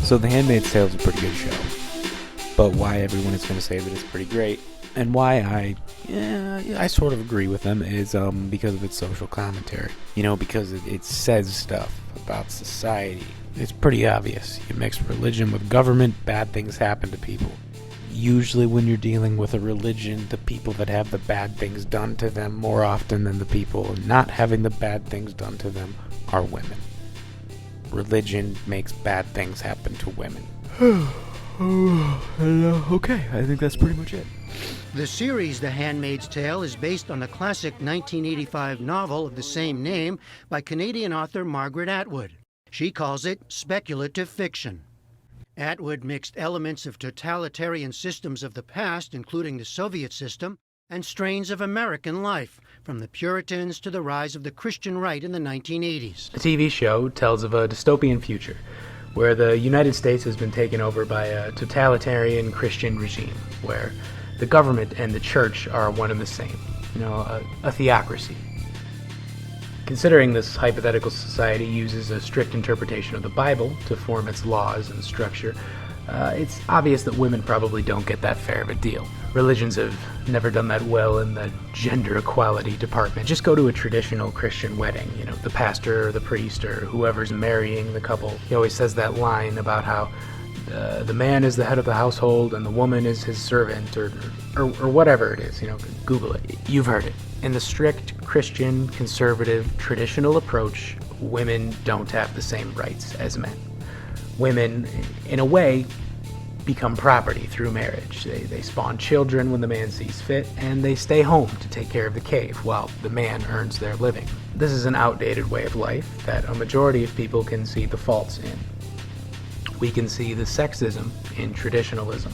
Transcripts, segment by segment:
So The Handmaid's Tale is a pretty good show, but why everyone is going to say that it's pretty great, and why I sort of agree with them, is because of its social commentary. You know, because it says stuff about society. It's pretty obvious. You mix religion with government, bad things happen to people. Usually when you're dealing with a religion, the people that have the bad things done to them more often than the people not having the bad things done to them are women. Religion makes bad things happen to women. Okay, I think that's pretty much it. The series The Handmaid's Tale is based on the classic 1985 novel of the same name by Canadian author Margaret Atwood. She calls it speculative fiction. Atwood mixed elements of totalitarian systems of the past, including the Soviet system, and strains of American life, from the Puritans to the rise of the Christian right in the 1980s. The TV show tells of a dystopian future where the United States has been taken over by a totalitarian Christian regime, where the government and the church are one and the same. A theocracy. Considering this hypothetical society uses a strict interpretation of the Bible to form its laws and structure, it's obvious that women probably don't get that fair of a deal. Religions have never done that well in the gender equality department. Just go to a traditional Christian wedding. The pastor or the priest or whoever's marrying the couple, he always says that line about how the man is the head of the household and the woman is his servant, or whatever it is. Google it. You've heard it. In the strict Christian, conservative, traditional approach, women don't have the same rights as men. Women, in a way, become property through marriage. They spawn children when the man sees fit, and they stay home to take care of the cave while the man earns their living. This is an outdated way of life that a majority of people can see the faults in. We can see the sexism in traditionalism.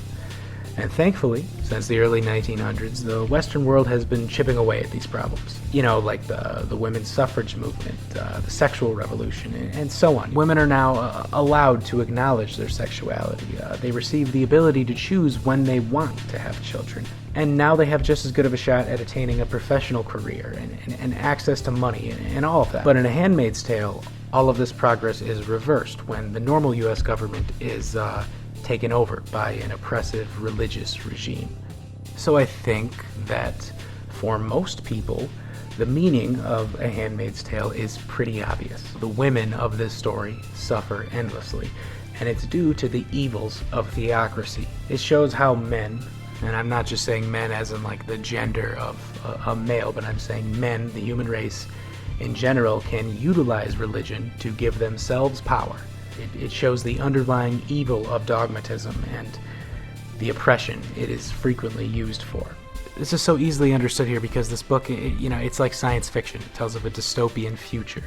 And thankfully, since the early 1900s, the Western world has been chipping away at these problems. Like the women's suffrage movement, the sexual revolution, and so on. Women are now allowed to acknowledge their sexuality. They receive the ability to choose when they want to have children. And now they have just as good of a shot at attaining a professional career and access to money and all of that. But in A Handmaid's Tale, all of this progress is reversed when the normal U.S. government is taken over by an oppressive religious regime. So I think that for most people, the meaning of A Handmaid's Tale is pretty obvious. The women of this story suffer endlessly, and it's due to the evils of theocracy. It shows how men, and I'm not just saying men as in like the gender of a male, but I'm saying men, the human race in general, can utilize religion to give themselves power. It shows the underlying evil of dogmatism and the oppression it is frequently used for. This is so easily understood here because this book, it's like science fiction. It tells of a dystopian future.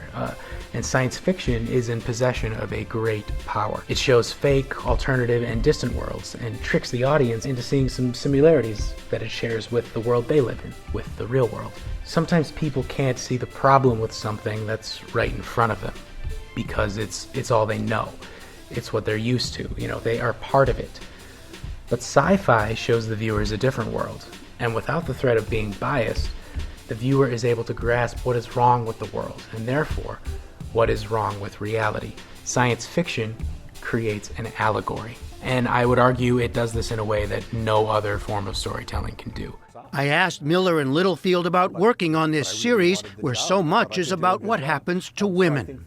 And science fiction is in possession of a great power. It shows fake, alternative, and distant worlds and tricks the audience into seeing some similarities that it shares with the world they live in, with the real world. Sometimes people can't see the problem with something that's right in front of them, because it's all they know. It's what they're used to. They are part of it. But sci-fi shows the viewers a different world, and without the threat of being biased, the viewer is able to grasp what is wrong with the world, and therefore, what is wrong with reality. Science fiction creates an allegory, and I would argue it does this in a way that no other form of storytelling can do. I asked Miller and Littlefield about working on this series where so much is about what happens to women.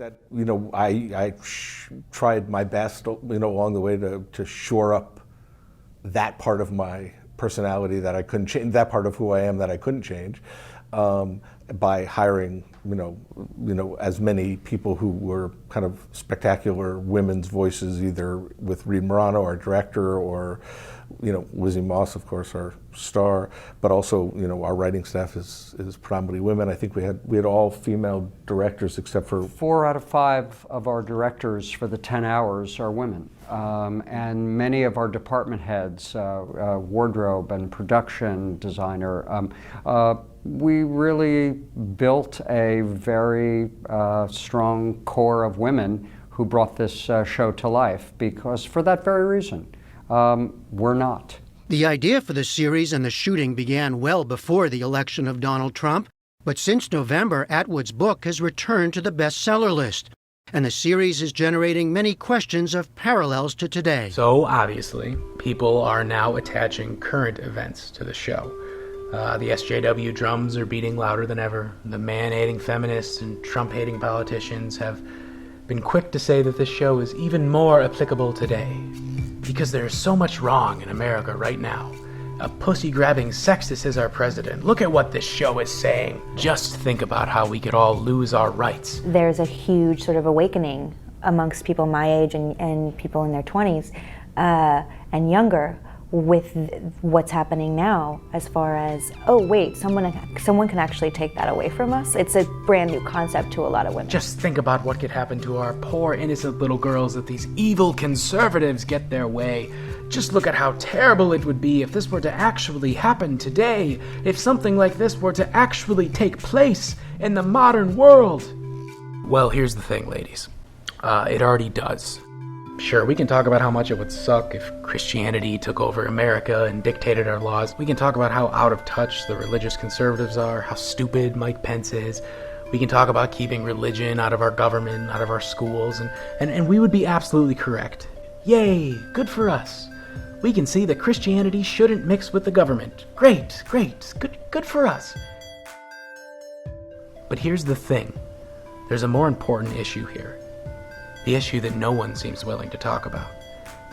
I tried my best, along the way to shore up that part of my personality that I couldn't change, that part of who I am that I couldn't change, by hiring, as many people who were kind of spectacular women's voices, either with Reed Morano, our director, or Lizzie Moss, of course, our star, but also, our writing staff is predominantly women. I think we had all female directors except for 4 out of 5 of our directors for the 10 hours are women. And many of our department heads, wardrobe and production designer, we really built a very strong core of women who brought this show to life, because for that very reason, we're not. The idea for the series and the shooting began well before the election of Donald Trump, but since November, Atwood's book has returned to the bestseller list. and the series is generating many questions of parallels to today. So, obviously, people are now attaching current events to the show. The SJW drums are beating louder than ever. The man-hating feminists and Trump-hating politicians have been quick to say that this show is even more applicable today. Because there is so much wrong in America right now. A pussy-grabbing sexist is our president. Look at what this show is saying. Just think about how we could all lose our rights. There's a huge sort of awakening amongst people my age and people in their 20s and younger with what's happening now as far as, oh wait, someone can actually take that away from us. It's a brand new concept to a lot of women. Just think about what could happen to our poor innocent little girls if these evil conservatives get their way. Just look at how terrible it would be if this were to actually happen today, if something like this were to actually take place in the modern world. Well, here's the thing, ladies. It already does. Sure, we can talk about how much it would suck if Christianity took over America and dictated our laws. We can talk about how out of touch the religious conservatives are, how stupid Mike Pence is. We can talk about keeping religion out of our government, out of our schools, and we would be absolutely correct. Yay, good for us. We can see that Christianity shouldn't mix with the government. Great, good for us. But here's the thing. There's a more important issue here. The issue that no one seems willing to talk about.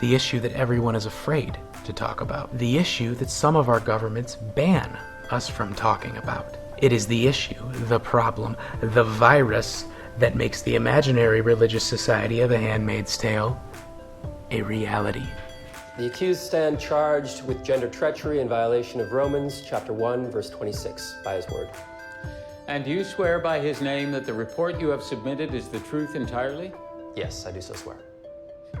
The issue that everyone is afraid to talk about. The issue that some of our governments ban us from talking about. It is the issue, the problem, the virus that makes the imaginary religious society of The Handmaid's Tale a reality. The accused stand charged with gender treachery in violation of Romans chapter 1, verse 26, by his word. And do you swear by his name that the report you have submitted is the truth entirely? Yes, I do so swear.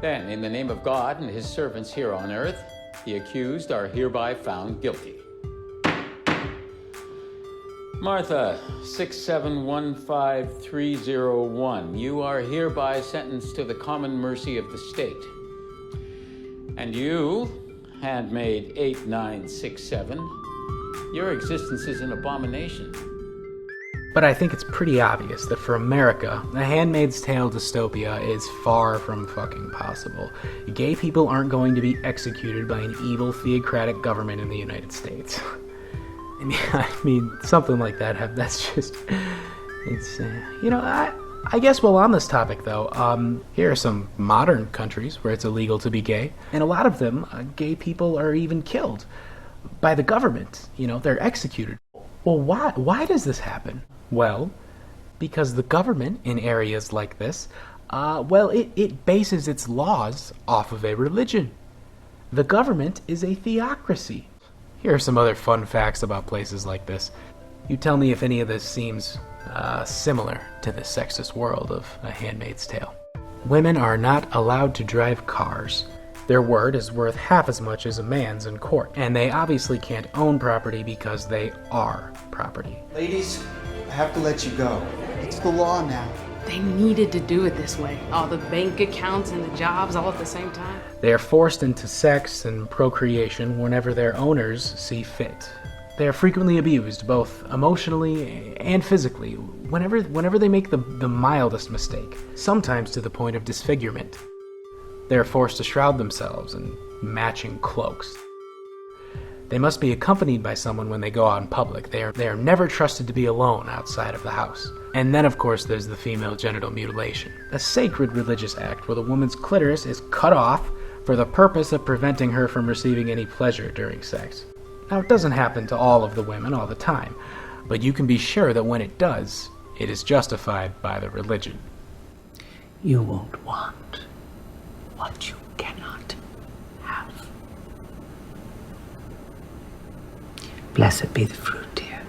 Then, in the name of God and his servants here on earth, the accused are hereby found guilty. Martha, 6715301, you are hereby sentenced to the common mercy of the state. And you, Handmaid 8967, your existence is an abomination. But I think it's pretty obvious that for America, The Handmaid's Tale dystopia is far from fucking possible. Gay people aren't going to be executed by an evil theocratic government in the United States. I mean, something like that, that's just, it's, I guess while on this topic though, here are some modern countries where it's illegal to be gay, and a lot of them, gay people are even killed by the government. They're executed. Well, why does this happen? Well, because the government in areas like this, it bases its laws off of a religion. The government is a theocracy. Here are some other fun facts about places like this. You tell me if any of this seems similar to the sexist world of A Handmaid's Tale. Women are not allowed to drive cars. Their word is worth half as much as a man's in court, and they obviously can't own property because they are property. Ladies, I have to let you go. It's the law now. They needed to do it this way. All the bank accounts and the jobs all at the same time. They are forced into sex and procreation whenever their owners see fit. They are frequently abused, both emotionally and physically, whenever they make the mildest mistake, sometimes to the point of disfigurement. They are forced to shroud themselves in matching cloaks. They must be accompanied by someone when they go out in public. They are never trusted to be alone outside of the house. And then, of course, there's the female genital mutilation, a sacred religious act where the woman's clitoris is cut off for the purpose of preventing her from receiving any pleasure during sex. Now, it doesn't happen to all of the women all the time, but you can be sure that when it does, it is justified by the religion. You won't want what you cannot have. Blessed be the fruit, dear.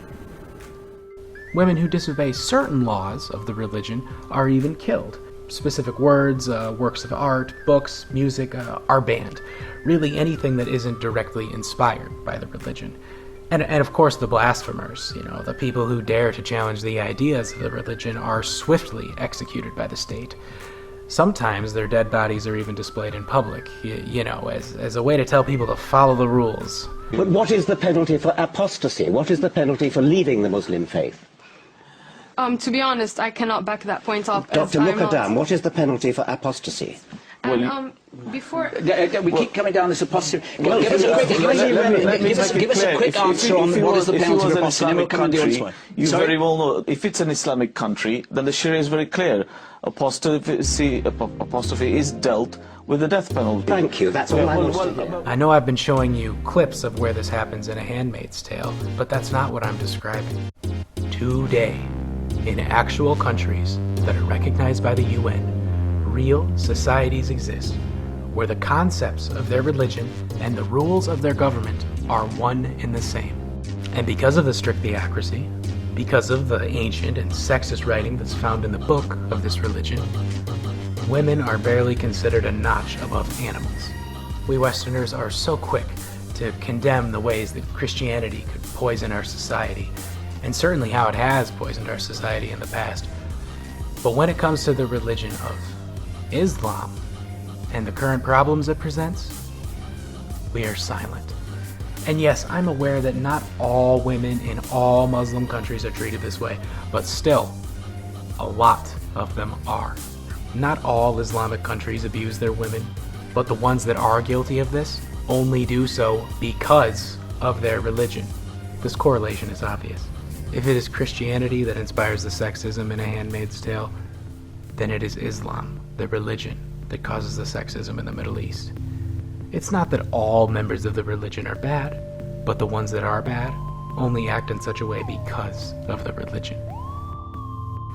Women who disobey certain laws of the religion are even killed. Specific words, works of art, books, music are banned. Really anything that isn't directly inspired by the religion. And of course the blasphemers, the people who dare to challenge the ideas of the religion are swiftly executed by the state. Sometimes their dead bodies are even displayed in public, as a way to tell people to follow the rules. But what is the penalty for apostasy? What is the penalty for leaving the Muslim faith? To be honest, I cannot back that point up. Dr. Mukadam, what is the penalty for apostasy? And, before... We keep coming down this apostasy. Give us a quick answer on what is the penalty for apostasy, and then we'll come on the audience one. You very well know, if it's an Islamic country, then the Sharia is very clear. Apostasy is dealt with the death penalty. Thank you, that's all I wanted to hear. I know I've been showing you clips of where this happens in A Handmaid's Tale, but that's not what I'm describing. Today, in actual countries that are recognized by the UN, real societies exist where the concepts of their religion and the rules of their government are one and the same. And because of the strict theocracy, because of the ancient and sexist writing that's found in the book of this religion, women are barely considered a notch above animals. We Westerners are so quick to condemn the ways that Christianity could poison our society, and certainly how it has poisoned our society in the past. But when it comes to the religion of Islam and the current problems it presents, we are silent. And yes, I'm aware that not all women in all Muslim countries are treated this way, but still, a lot of them are. Not all Islamic countries abuse their women, but the ones that are guilty of this only do so because of their religion. This correlation is obvious. If it is Christianity that inspires the sexism in A Handmaid's Tale, then it is Islam, the religion, that causes the sexism in the Middle East. It's not that all members of the religion are bad, but the ones that are bad only act in such a way because of the religion.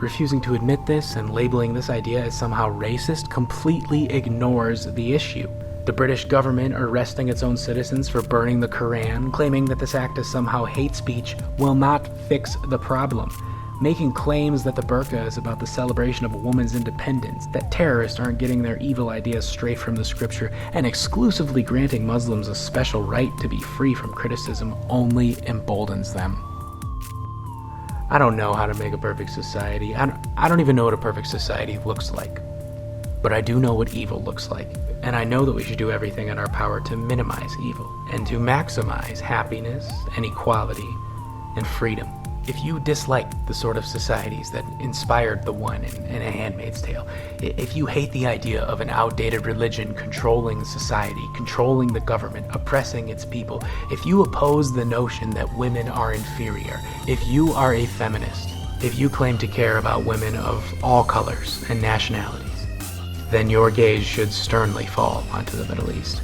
Refusing to admit this and labeling this idea as somehow racist completely ignores the issue. The British government arresting its own citizens for burning the Quran, claiming that this act is somehow hate speech, will not fix the problem. Making claims that the burqa is about the celebration of a woman's independence, that terrorists aren't getting their evil ideas straight from the scripture, and exclusively granting Muslims a special right to be free from criticism only emboldens them. I don't know how to make a perfect society. I don't even know what a perfect society looks like. But I do know what evil looks like. And I know that we should do everything in our power to minimize evil and to maximize happiness and equality and freedom. If you dislike the sort of societies that inspired the one in A Handmaid's Tale, if you hate the idea of an outdated religion controlling society, controlling the government, oppressing its people, if you oppose the notion that women are inferior, if you are a feminist, if you claim to care about women of all colors and nationalities, then your gaze should sternly fall onto the Middle East.